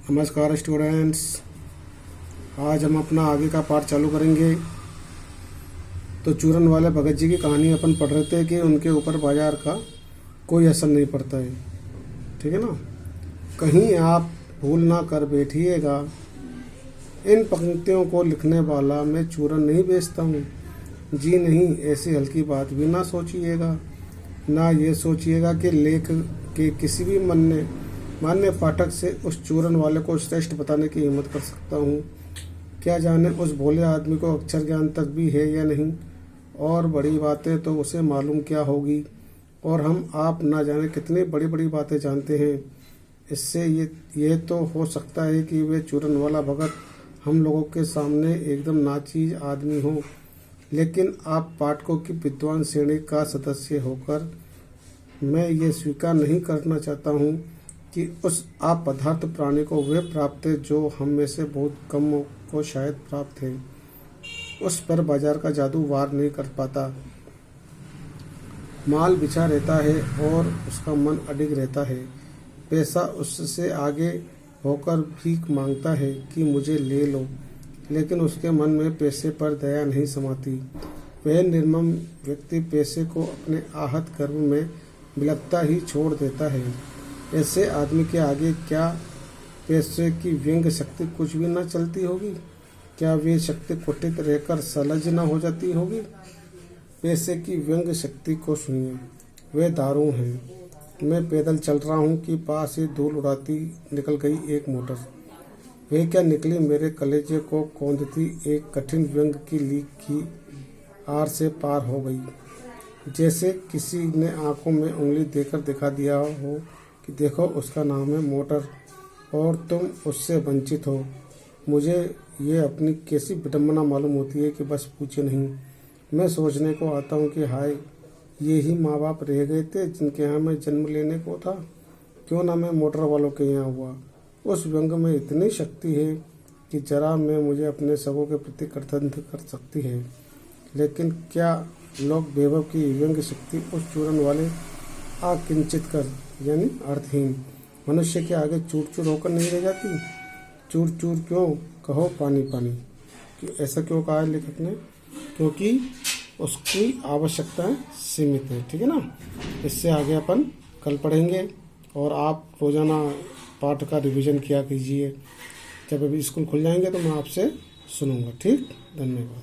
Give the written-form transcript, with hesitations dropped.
नमस्कार स्टूडेंट्स, आज हम अपना आगे का पाठ चालू करेंगे। तो चूरन वाले भगत जी की कहानी अपन पढ़ रहे थे कि उनके ऊपर बाजार का कोई असर नहीं पड़ता है। ठीक है ना। कहीं आप भूल ना कर बैठिएगा, इन पंक्तियों को लिखने वाला मैं चूरन नहीं बेचता हूँ। जी नहीं, ऐसी हल्की बात भी ना सोचिएगा। ना ये सोचिएगा कि लेख के किसी भी मान्य पाठक से उस चूरन वाले को श्रेष्ठ बताने की हिम्मत कर सकता हूँ। क्या जाने उस भोले आदमी को अक्षर ज्ञान तक भी है या नहीं, और बड़ी बातें तो उसे मालूम क्या होगी। और हम आप ना जाने कितनी बड़ी बड़ी बातें जानते हैं। इससे ये तो हो सकता है कि वे चूरन वाला भगत हम लोगों के सामने एकदम नाचीज आदमी हो, लेकिन आप पाठकों की विद्वान श्रेणी का सदस्य होकर मैं ये स्वीकार नहीं करना चाहता हूँ कि उस अपदार्थ प्राणी को वे प्राप्त है जो हम में से बहुत कम को शायद प्राप्त है। उस पर बाजार का जादू वार नहीं कर पाता। माल बिछा रहता है और उसका मन अडिग रहता है। पैसा उससे आगे होकर भीख मांगता है कि मुझे ले लो, लेकिन उसके मन में पैसे पर दया नहीं समाती। वह निर्मम व्यक्ति पैसे को अपने आहत गर्भ में बिलखता ही छोड़ देता है। ऐसे आदमी के आगे क्या पैसे की व्यंग्य शक्ति कुछ भी न चलती होगी? क्या वे शक्ति कुटित रहकर सलज न हो जाती होगी? पैसे की व्यंग्य शक्ति को सुनिए। वे दारू हैं। मैं पैदल चल रहा हूँ कि पास से धूल उड़ाती निकल गई एक मोटर। वे क्या निकली मेरे कलेजे को कौंधती एक कठिन व्यंग की लीक की आर से पार हो गई। जैसे किसी ने आंखों में उंगली देकर दिखा दिया हो कि देखो उसका नाम है मोटर और तुम उससे वंचित हो। मुझे ये अपनी कैसी विडम्बना मालूम होती है कि बस पूछे नहीं। मैं सोचने को आता हूँ कि हाय, ये ही माँ बाप रह गए थे जिनके यहाँ मैं जन्म लेने को था। क्यों ना मैं मोटर वालों के यहाँ हुआ। उस व्यंग में इतनी शक्ति है कि जरा में मुझे अपने सबों के प्रति कृतज्ञ कर सकती है। लेकिन क्या लोग वैभव की व्यंग शक्ति उस चूरन वाले अकिंचित कर यानी अर्थहीन मनुष्य के आगे चूर चूर होकर नहीं रह जाती? चूर चूर क्यों कहो पानी पानी, कि ऐसा क्यों कहा है लेखक ने? क्योंकि उसकी आवश्यकताएं सीमित है। ठीक है ना। इससे आगे अपन कल पढ़ेंगे और आप रोजाना पाठ का रिवीजन किया कीजिए। जब अभी स्कूल खुल जाएंगे तो मैं आपसे सुनूंगा। ठीक, धन्यवाद।